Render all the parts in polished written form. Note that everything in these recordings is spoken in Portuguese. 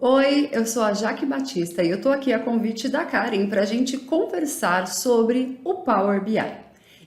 Oi, eu sou a Jaque Batista e eu tô aqui a convite da Karen para a gente conversar sobre o Power BI.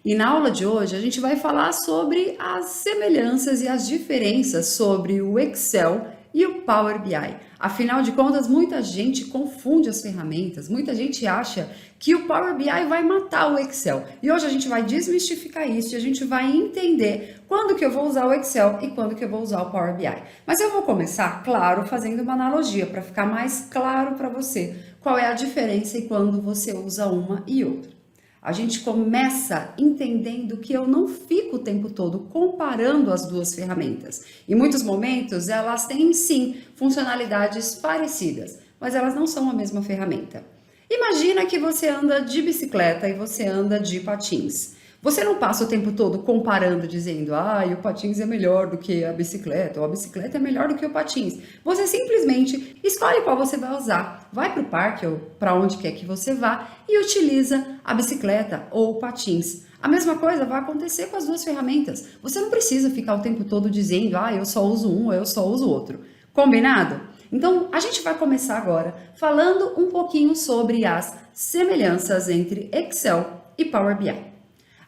E na aula de hoje a gente vai falar sobre as semelhanças e as diferenças sobre o Excel e o Power BI. Afinal de contas, muita gente confunde as ferramentas, muita gente acha que o Power BI vai matar o Excel. E hoje a gente vai desmistificar isso e a gente vai entender quando que eu vou usar o Excel e quando que eu vou usar o Power BI. Mas eu vou começar, claro, fazendo uma analogia para ficar mais claro para você qual é a diferença e quando você usa uma e outra. A gente começa entendendo que eu não fico o tempo todo comparando as duas ferramentas. Em muitos momentos, elas têm sim funcionalidades parecidas, mas elas não são a mesma ferramenta. Imagina que você anda de bicicleta e você anda de patins. Você não passa o tempo todo comparando, dizendo, o patins é melhor do que a bicicleta, ou a bicicleta é melhor do que o patins. Você simplesmente escolhe qual você vai usar, vai para o parque ou para onde quer que você vá e utiliza a bicicleta ou o patins. A mesma coisa vai acontecer com as duas ferramentas. Você não precisa ficar o tempo todo dizendo, eu só uso um ou eu só uso outro. Combinado? Então, a gente vai começar agora falando um pouquinho sobre as semelhanças entre Excel e Power BI.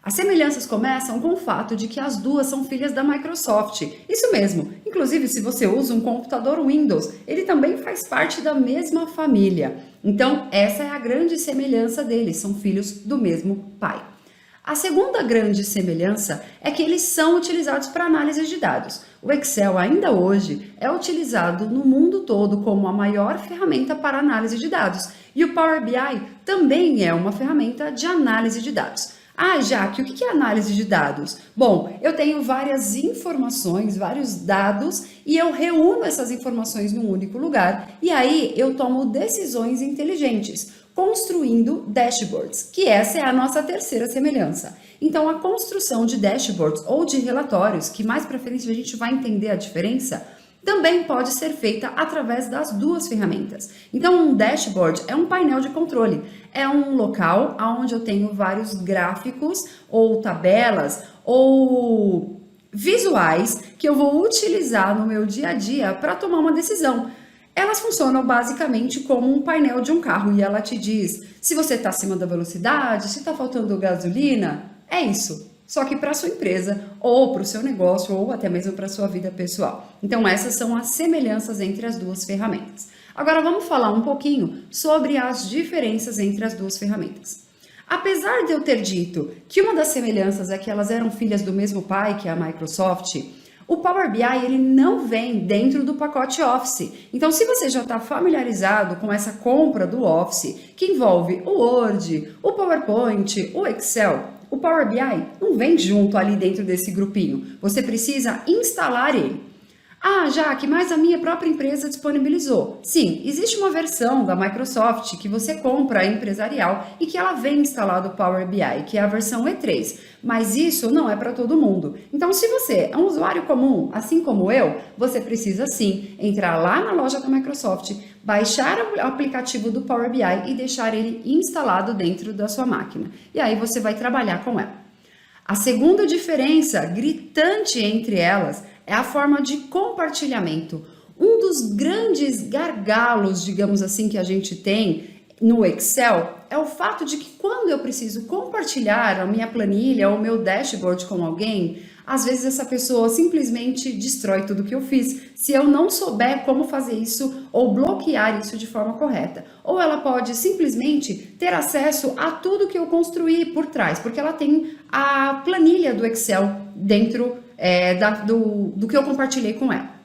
As semelhanças começam com o fato de que as duas são filhas da Microsoft. Isso mesmo, inclusive se você usa um computador Windows, ele também faz parte da mesma família. Então, essa é a grande semelhança deles, são filhos do mesmo pai. A segunda grande semelhança é que eles são utilizados para análise de dados. O Excel ainda hoje é utilizado no mundo todo como a maior ferramenta para análise de dados. E o Power BI também é uma ferramenta de análise de dados. Jaque, o que é análise de dados? Bom, eu tenho várias informações, vários dados e eu reúno essas informações num único lugar e aí eu tomo decisões inteligentes, construindo dashboards, que essa é a nossa terceira semelhança. Então, a construção de dashboards ou de relatórios, que mais para frente a gente vai entender a diferença, também pode ser feita através das duas ferramentas. Então, um dashboard é um painel de controle, é um local onde eu tenho vários gráficos ou tabelas ou visuais que eu vou utilizar no meu dia a dia para tomar uma decisão. Elas funcionam basicamente como um painel de um carro e ela te diz se você está acima da velocidade, se está faltando gasolina, é isso. Só que para a sua empresa, ou para o seu negócio, ou até mesmo para a sua vida pessoal. Então, essas são as semelhanças entre as duas ferramentas. Agora, vamos falar um pouquinho sobre as diferenças entre as duas ferramentas. Apesar de eu ter dito que uma das semelhanças é que elas eram filhas do mesmo pai, que é a Microsoft, o Power BI ele não vem dentro do pacote Office. Então, se você já está familiarizado com essa compra do Office, que envolve o Word, o PowerPoint, o Excel, o Power BI não vem junto ali dentro desse grupinho. Você precisa instalar ele. Jaque, mas a minha própria empresa disponibilizou. Sim, existe uma versão da Microsoft que você compra empresarial e que ela vem instalado o Power BI, que é a versão E3. Mas isso não é para todo mundo. Então, se você é um usuário comum, assim como eu, você precisa sim entrar lá na loja da Microsoft, baixar o aplicativo do Power BI e deixar ele instalado dentro da sua máquina. E aí você vai trabalhar com ela. A segunda diferença gritante entre elas é a forma de compartilhamento. Um dos grandes gargalos, digamos assim, que a gente tem no Excel é o fato de que quando eu preciso compartilhar a minha planilha ou o meu dashboard com alguém, às vezes essa pessoa simplesmente destrói tudo que eu fiz, se eu não souber como fazer isso ou bloquear isso de forma correta. Ou ela pode simplesmente ter acesso a tudo que eu construí por trás, porque ela tem a planilha do Excel dentro do que eu compartilhei com ela.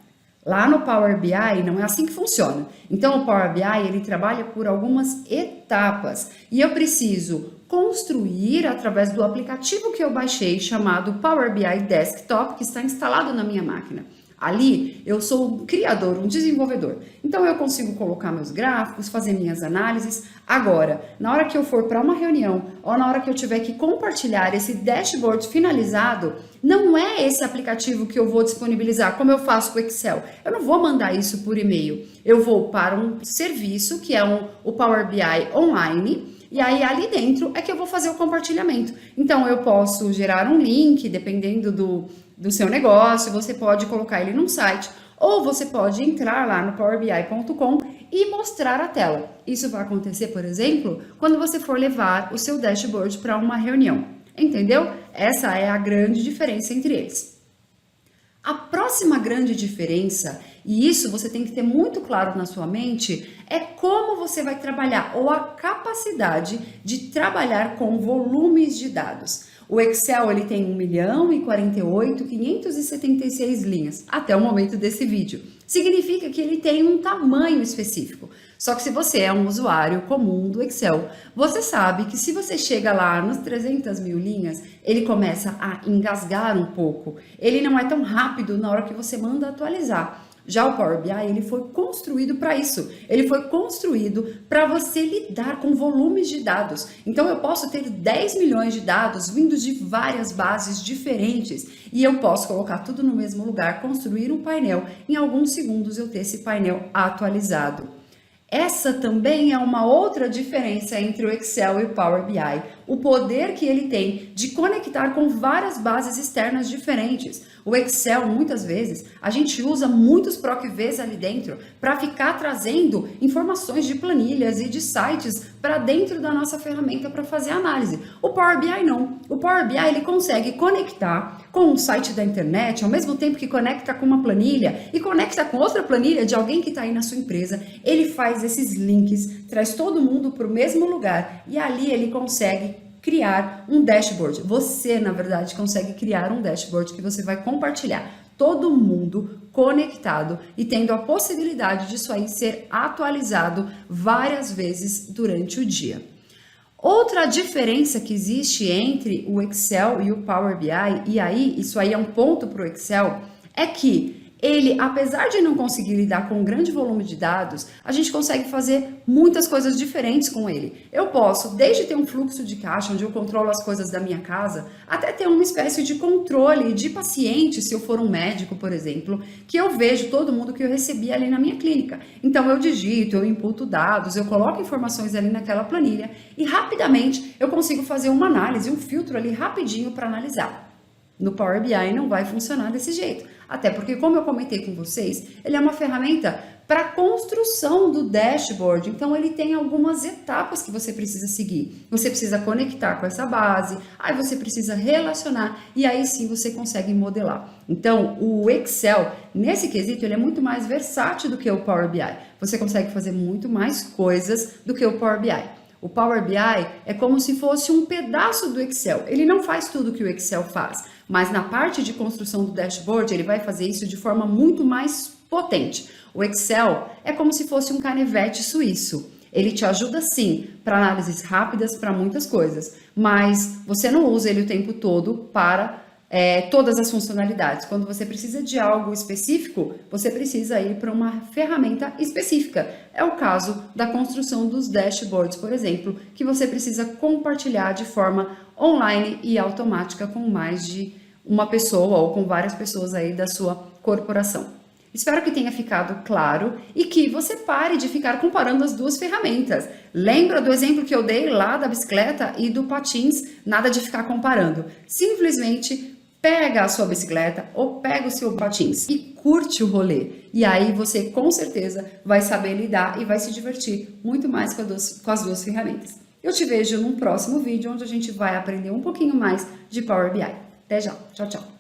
Lá no Power BI não é assim que funciona. Então o Power BI ele trabalha por algumas etapas e eu preciso construir através do aplicativo que eu baixei chamado Power BI Desktop, que está instalado na minha máquina. Ali eu sou um criador, um desenvolvedor. Então eu consigo colocar meus gráficos, fazer minhas análises. Agora, na hora que eu for para uma reunião ou na hora que eu tiver que compartilhar esse dashboard finalizado, não é esse aplicativo que eu vou disponibilizar, como eu faço com o Excel. Eu não vou mandar isso por e-mail. Eu vou para um serviço que é o Power BI Online E aí ali dentro é que eu vou fazer o compartilhamento. Então eu posso gerar um link, dependendo do seu negócio, você pode colocar ele num site, ou você pode entrar lá no powerbi.com e mostrar a tela. Isso vai acontecer, por exemplo, quando você for levar o seu dashboard para uma reunião. Entendeu? Essa é a grande diferença entre eles. A próxima grande diferença, e isso você tem que ter muito claro na sua mente, é como você vai trabalhar ou a capacidade de trabalhar com volumes de dados. O Excel ele tem 1.048.576 linhas até o momento desse vídeo. Significa que ele tem um tamanho específico. Só que se você é um usuário comum do Excel, você sabe que se você chega lá nos 300 mil linhas, ele começa a engasgar um pouco. Ele não é tão rápido na hora que você manda atualizar. Já o Power BI, ele foi construído para isso. Ele foi construído para você lidar com volumes de dados. Então eu posso ter 10 milhões de dados vindos de várias bases diferentes e eu posso colocar tudo no mesmo lugar, construir um painel. Em alguns segundos eu ter esse painel atualizado. Essa também é uma outra diferença entre o Excel e o Power BI. O poder que ele tem de conectar com várias bases externas diferentes. O Excel, muitas vezes, a gente usa muitos PROC-Vs ali dentro para ficar trazendo informações de planilhas e de sites para dentro da nossa ferramenta para fazer análise. O Power BI não. O Power BI ele consegue conectar com um site da internet, ao mesmo tempo que conecta com uma planilha e conecta com outra planilha de alguém que está aí na sua empresa. Ele faz esses links, traz todo mundo para o mesmo lugar e ali ele consegue criar um dashboard. Você, na verdade, consegue criar um dashboard que você vai compartilhar. Todo mundo conectado e tendo a possibilidade disso aí ser atualizado várias vezes durante o dia. Outra diferença que existe entre o Excel e o Power BI, e aí isso aí é um ponto para o Excel, é que ele, apesar de não conseguir lidar com um grande volume de dados, a gente consegue fazer muitas coisas diferentes com ele. Eu posso, desde ter um fluxo de caixa, onde eu controlo as coisas da minha casa, até ter uma espécie de controle de paciente, se eu for um médico, por exemplo, que eu vejo todo mundo que eu recebi ali na minha clínica. Então eu digito, eu imputo dados, eu coloco informações ali naquela planilha e rapidamente eu consigo fazer uma análise, um filtro ali rapidinho para analisar. No Power BI não vai funcionar desse jeito. Até porque, como eu comentei com vocês, ele é uma ferramenta para construção do dashboard. Então, ele tem algumas etapas que você precisa seguir. Você precisa conectar com essa base, aí você precisa relacionar e aí sim você consegue modelar. Então, o Excel, nesse quesito, ele é muito mais versátil do que o Power BI. Você consegue fazer muito mais coisas do que o Power BI. O Power BI é como se fosse um pedaço do Excel. Ele não faz tudo que o Excel faz, mas na parte de construção do dashboard, ele vai fazer isso de forma muito mais potente. O Excel é como se fosse um canivete suíço. Ele te ajuda sim para análises rápidas, para muitas coisas, mas você não usa ele o tempo todo para todas as funcionalidades. Quando você precisa de algo específico, você precisa ir para uma ferramenta específica. É o caso da construção dos dashboards, por exemplo, que você precisa compartilhar de forma online e automática com mais de uma pessoa ou com várias pessoas aí da sua corporação. Espero que tenha ficado claro e que você pare de ficar comparando as duas ferramentas. Lembra do exemplo que eu dei lá da bicicleta e do patins? Nada de ficar comparando. Simplesmente pega a sua bicicleta ou pega o seu patins e curte o rolê. E aí você com certeza vai saber lidar e vai se divertir muito mais com as duas ferramentas. Eu te vejo num próximo vídeo onde a gente vai aprender um pouquinho mais de Power BI. Até já. Tchau, tchau.